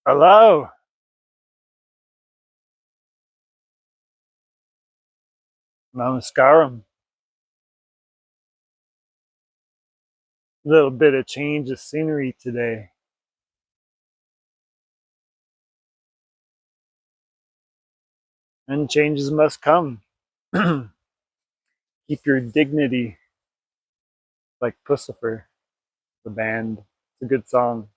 Hello, Namaskaram. A little bit of change of scenery today, and changes must come. Keep your dignity, like Pussifer, the band. It's a good song.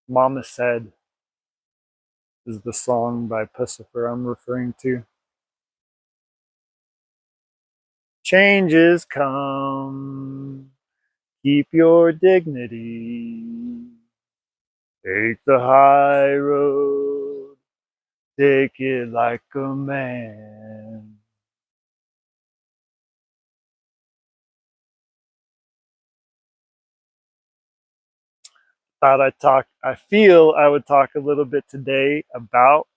Mama Said is the song by Pussifer I'm referring to. Changes come. Keep your dignity. Take the high road. Take it like a man. I feel I would talk a little bit today about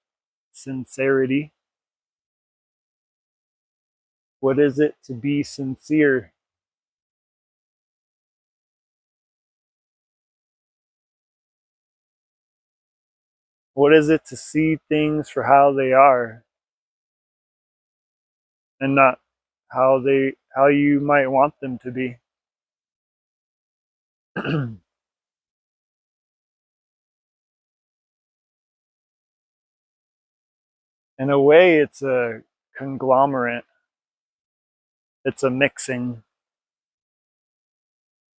sincerity. What is it to be sincere? What is it to see things for how they are and not how you might want them to be? In a way, it's a conglomerate. It's a mixing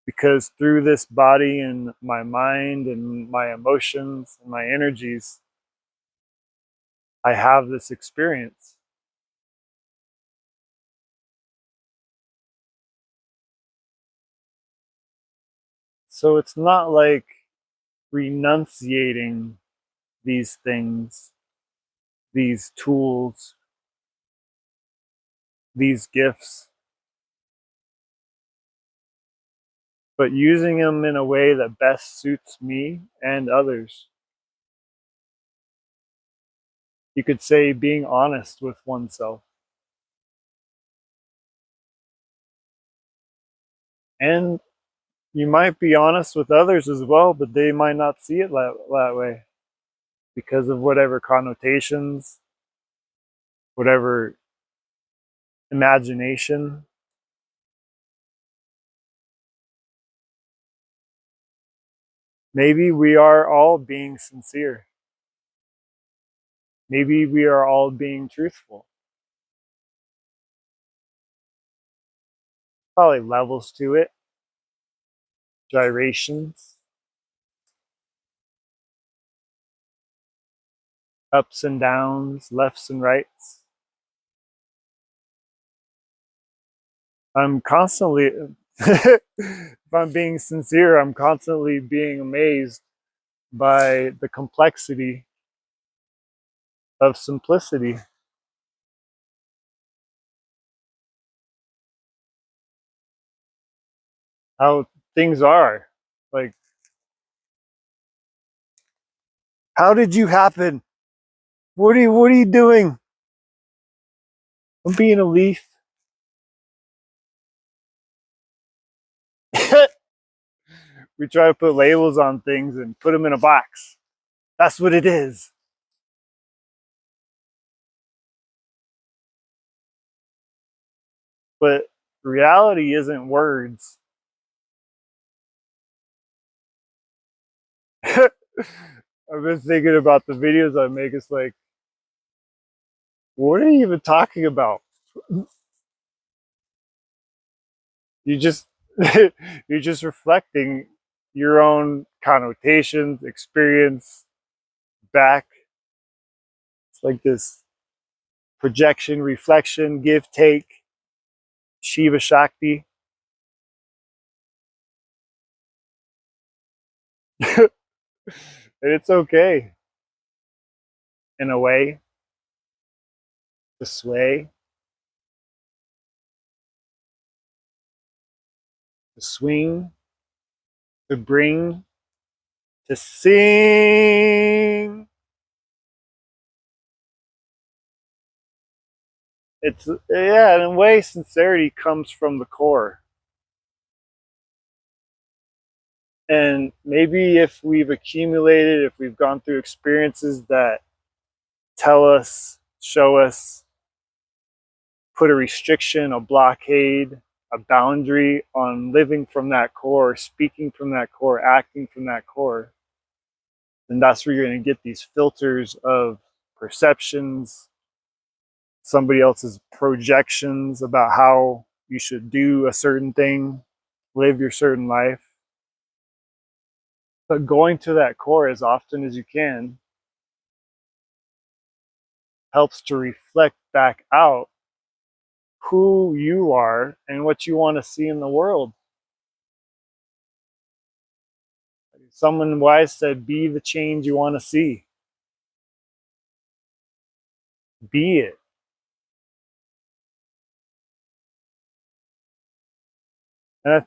because through this body and my mind and my emotions and my energies, I have this experience. So it's not like renunciating these things, these tools, these gifts, but using them in a way that best suits me and others. You could say being honest with oneself. And you might be honest with others as well, but they might not see it that way because of whatever connotations, whatever imagination. Maybe we are all being sincere. Maybe we are all being truthful. Probably levels to it, gyrations, ups and downs, lefts and rights. I'm constantly, if I'm being sincere, I'm constantly being amazed by the complexity of simplicity, how things are. Like, how did you happen? What are you doing? I'm being a leaf. We try to put labels on things and put them in a box. That's what it is. But reality isn't words. I've been thinking about the videos I make. It's like, what are you even talking about? You just you're just reflecting your own connotations, experience back. It's like this projection, reflection, give, take, Shiva Shakti. And it's okay in a way to sway, to swing, to bring, to sing. It's, yeah, in a way, sincerity comes from the core. And maybe if we've accumulated, if we've gone through experiences that tell us, show us, put a restriction, a blockade, a boundary on living from that core, speaking from that core, acting from that core, then that's where you're going to get these filters of perceptions, somebody else's projections about how you should do a certain thing, live your certain life. But going to that core as often as you can helps to reflect back out who you are and what you want to see in the world. Someone wise said, be the change you want to see. Be it. And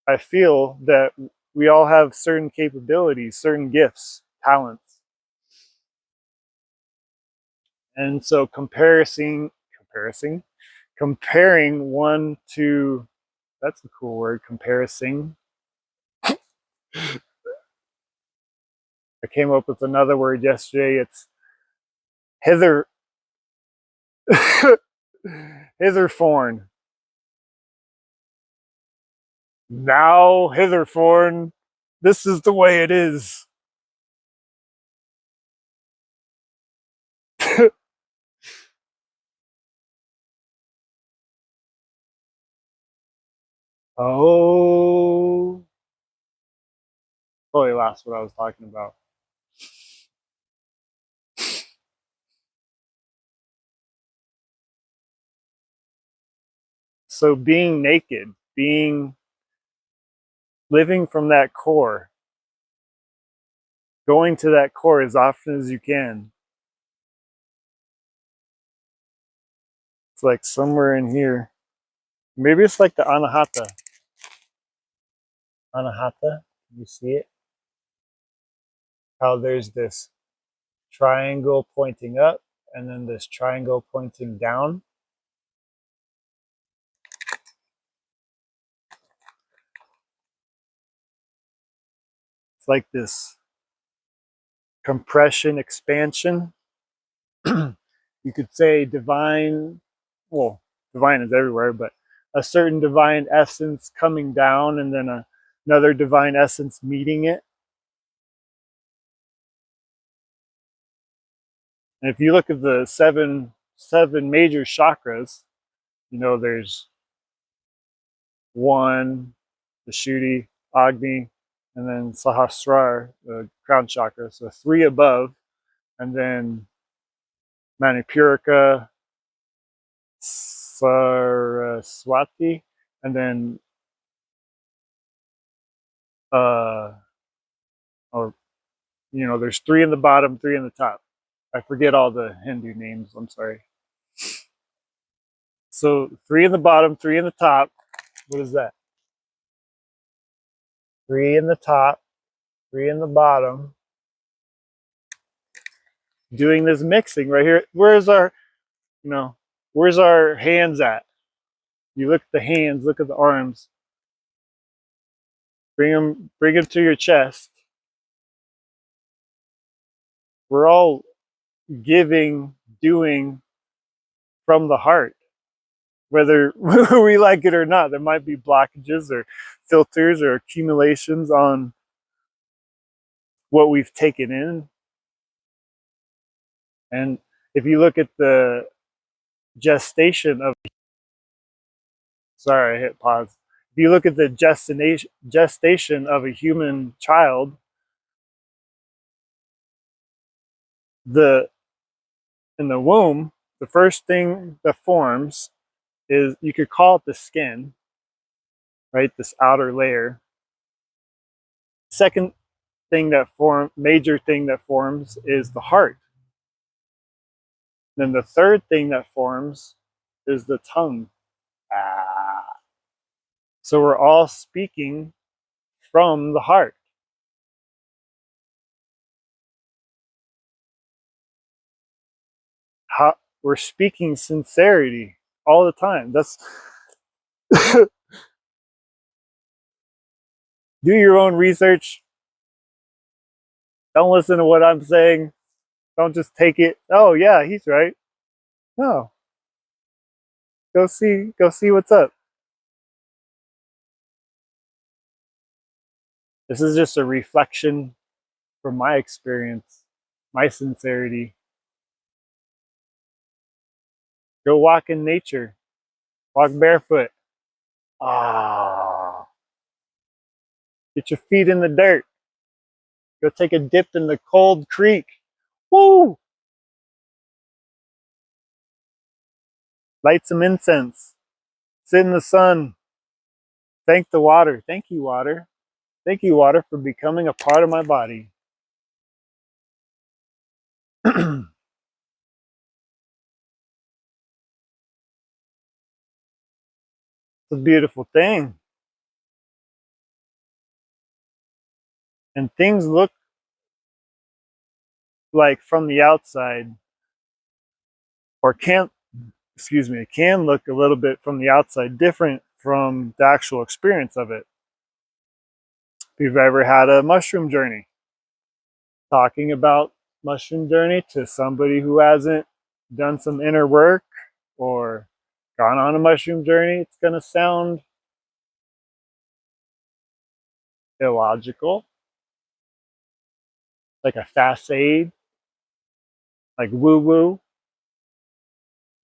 I feel that we all have certain capabilities, certain gifts, talents. And so comparing one to, that's a cool word, comparison. I came up with another word yesterday. It's hither, hitherforn. Now, hitherforn, this is the way it is. Oh, totally lost what I was talking about. So being naked, living from that core, going to that core as often as you can. It's like somewhere in here. Maybe it's like the anahata. Anahata, you see it? How there's this triangle pointing up and then this triangle pointing down. It's like this compression, expansion. You could say divine, well, divine is everywhere, but a certain divine essence coming down and then another divine essence meeting it. And if you look at the seven major chakras, you know, there's one, the Shuddhi, Agni, and then Sahasrar, the crown chakra. So three above, and then Manipurika, Saraswati, and then or there's three in the bottom, three in the top. I forget all the Hindu names. I'm sorry. So three in the bottom, three in the top. What is that? Three in the top, three in the bottom. Doing this mixing right here. Where's our hands at? You look at the hands, look at the arms. Bring them to your chest. We're all giving, doing from the heart, whether we like it or not. There might be blockages or filters or accumulations on what we've taken in. And if you look at the gestation of, sorry, I hit pause. If you look at the gestation of a human child, in the womb, the first thing that forms is, you could call it the skin, right? This outer layer. Second major thing that forms is the heart. Then the third thing that forms is the tongue. Ah. So we're all speaking from the heart. We're speaking sincerity all the time. That's Do your own research. Don't listen to what I'm saying. Don't just take it. Oh yeah, he's right. No, go see what's up. This is just a reflection from my experience, my sincerity. Go walk in nature. Walk barefoot. Ah, get your feet in the dirt. Go take a dip in the cold creek. Woo! Light some incense. Sit in the sun. Thank the water. Thank you, water. Thank you, water, for becoming a part of my body. It's a beautiful thing. And things look like from the outside, or can, excuse me, it can look a little bit from the outside different from the actual experience of it. If you've ever had a mushroom journey, talking about mushroom journey to somebody who hasn't done some inner work or gone on a mushroom journey, it's going to sound illogical, like a facade, like woo woo.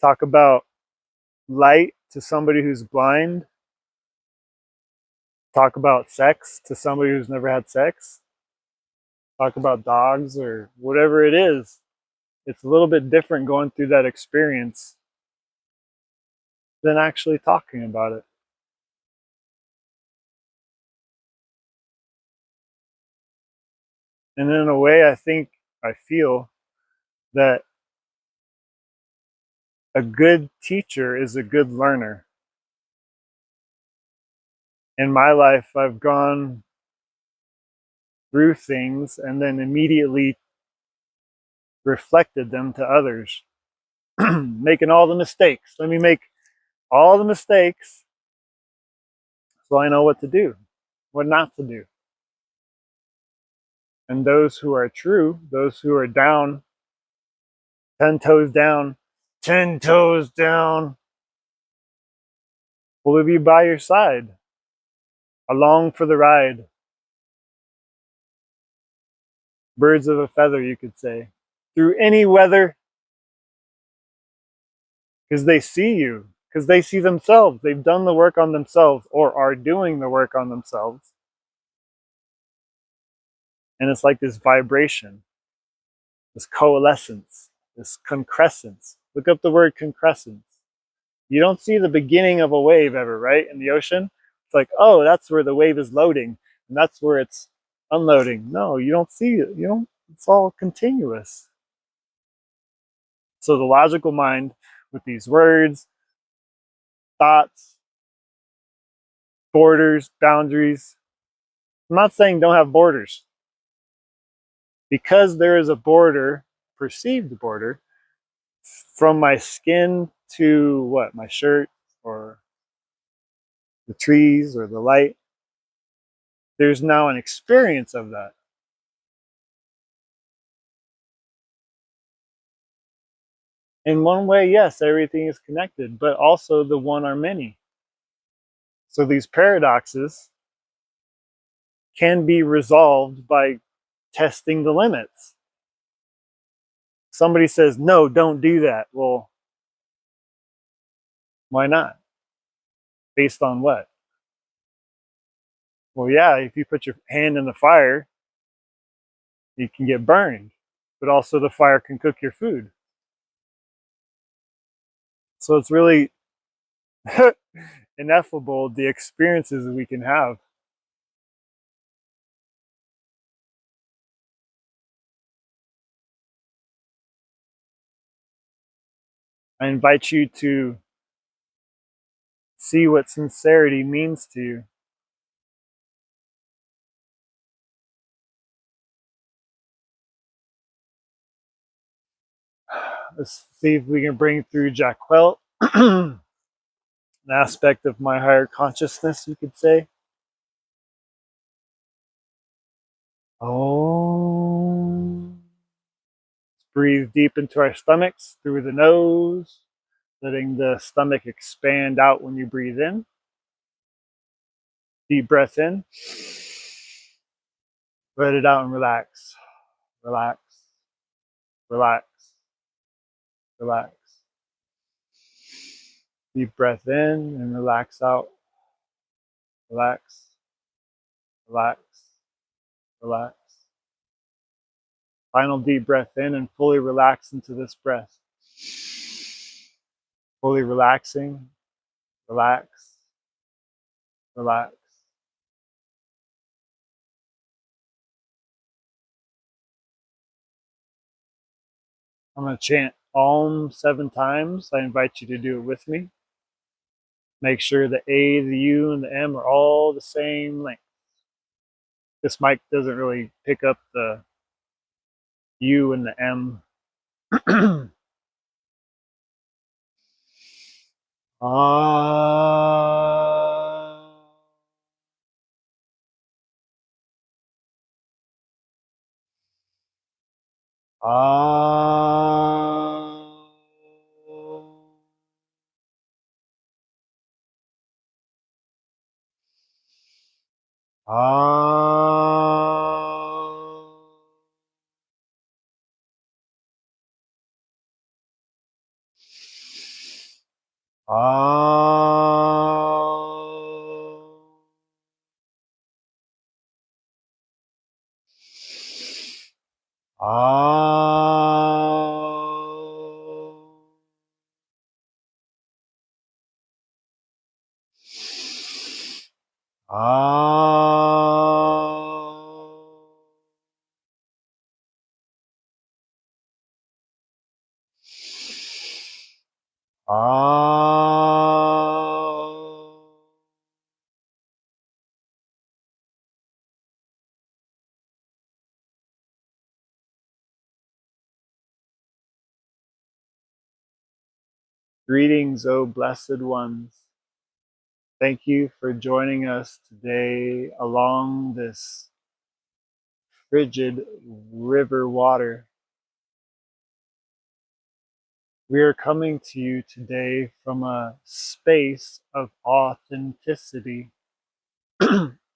Talk about light to somebody who's blind. Talk about sex to somebody who's never had sex. Talk about dogs or whatever it is. It's a little bit different going through that experience than actually talking about it. And in a way, I feel that a good teacher is a good learner. In my life, I've gone through things and then immediately reflected them to others, making all the mistakes. Let me make all the mistakes so I know what to do, what not to do. And those who are true, those who are down, 10 toes down, 10 toes down, will be by your side, along for the ride. Birds of a feather, you could say, through any weather, because they see you, because they see themselves. They've done the work on themselves or are doing the work on themselves. And it's like this vibration, this coalescence, this concrescence. Look up the word concrescence. You don't see the beginning of a wave ever, right? In the ocean, it's like, oh, that's where the wave is loading, and that's where it's unloading. No, you don't see it. You don't. It's all continuous. So the logical mind, with these words, thoughts, borders, boundaries. I'm not saying don't have borders. Because there is a border, perceived border, from my skin to what? My shirt or the trees or the light. There's now an experience of that. In one way, yes, everything is connected, but also the one are many. So these paradoxes can be resolved by testing the limits. Somebody says, no, don't do that. Well, why not? Based on what? Well, yeah, if you put your hand in the fire, you can get burned, but also the fire can cook your food. So it's really ineffable the experiences we can have. I invite you to see what sincerity means to you. Let's see if we can bring through Ja-Quel, an aspect of my higher consciousness, you could say. Oh. Breathe deep into our stomachs through the nose, letting the stomach expand out when you breathe in. Deep breath in. Let it out and relax. Relax. Relax. Relax. Deep breath in and relax out. Relax. Relax. Relax. Final deep breath in and fully relax into this breath. Fully relaxing. Relax. Relax. I'm going to chant Om 7 times. I invite you to do it with me. Make sure the A, the U, and the M are all the same length. This mic doesn't really pick up the U and the M. Ah. Ah. Ah. Ah. Ah. Ah. Ah. Greetings, O blessed ones. Thank you for joining us today along this frigid river water. We are coming to you today from a space of authenticity,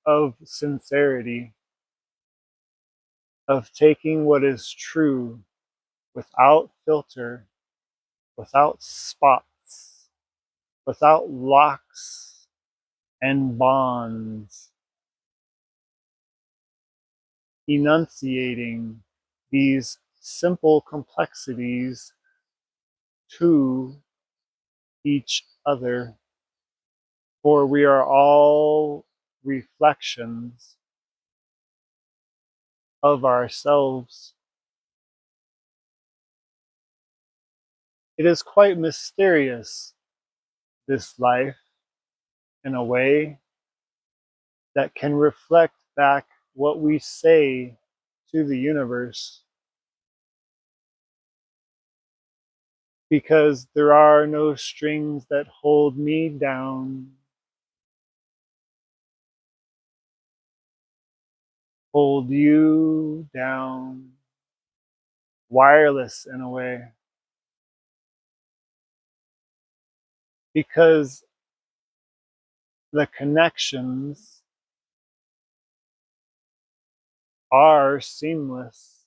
of sincerity, of taking what is true without filter, without spots, without locks and bonds, enunciating these simple complexities to each other, for we are all reflections of ourselves. It is quite mysterious, this life, in a way that can reflect back what we say to the universe, because there are no strings that hold me down, hold you down, wireless in a way, because the connections are seamless.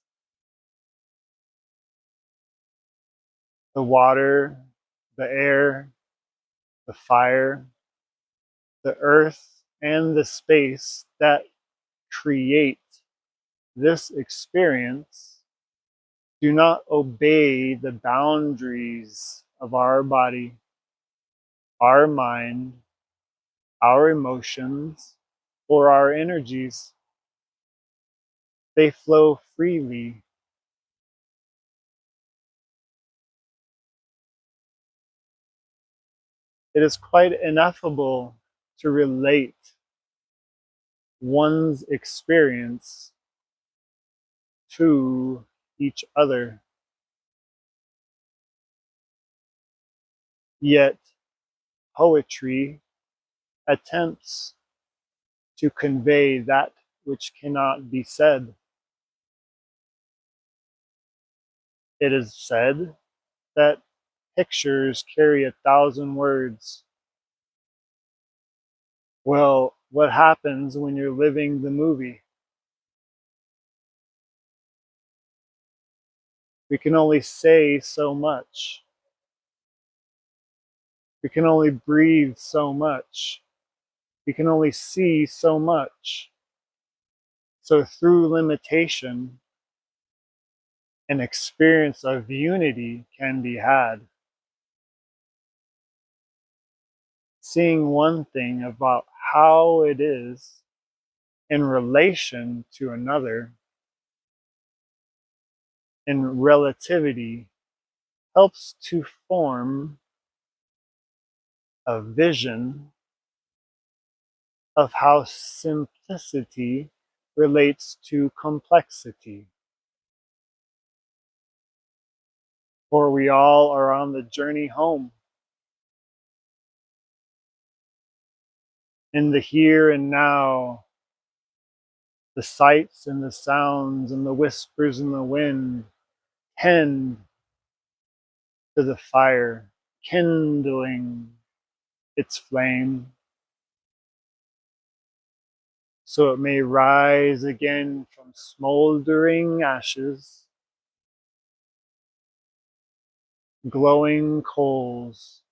The water, the air, the fire, the earth, and the space that create this experience do not obey the boundaries of our body, our mind, our emotions, or our energies. They flow freely. It is quite ineffable to relate one's experience to each other. Yet, poetry attempts to convey that which cannot be said. It is said that pictures carry 1,000 words. Well, what happens when you're living the movie? We can only say so much. We can only breathe so much. We can only see so much. So through limitation, an experience of unity can be had. Seeing one thing about how it is in relation to another in relativity helps to form a vision of how simplicity relates to complexity. For we all are on the journey home. In the here and now, the sights and the sounds and the whispers in the wind tend to the fire, kindling its flame, so it may rise again from smoldering ashes, glowing coals.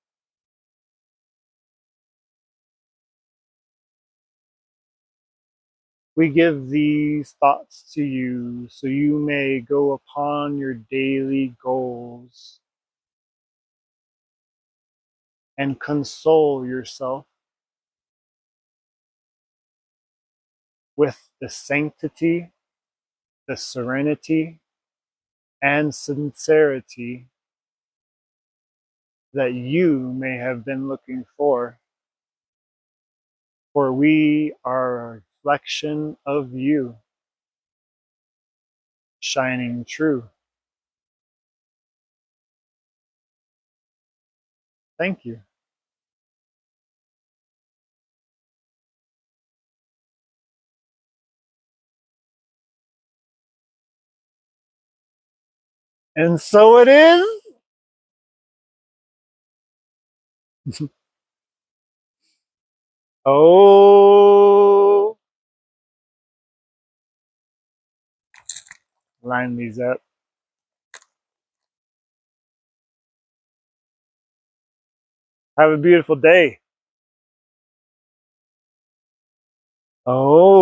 We give these thoughts to you so you may go upon your daily goals and console yourself with the sanctity, the serenity, and sincerity that you may have been looking for we are a reflection of you, shining true. Thank you. And so it is. Oh, line these up. Have a beautiful day. Oh.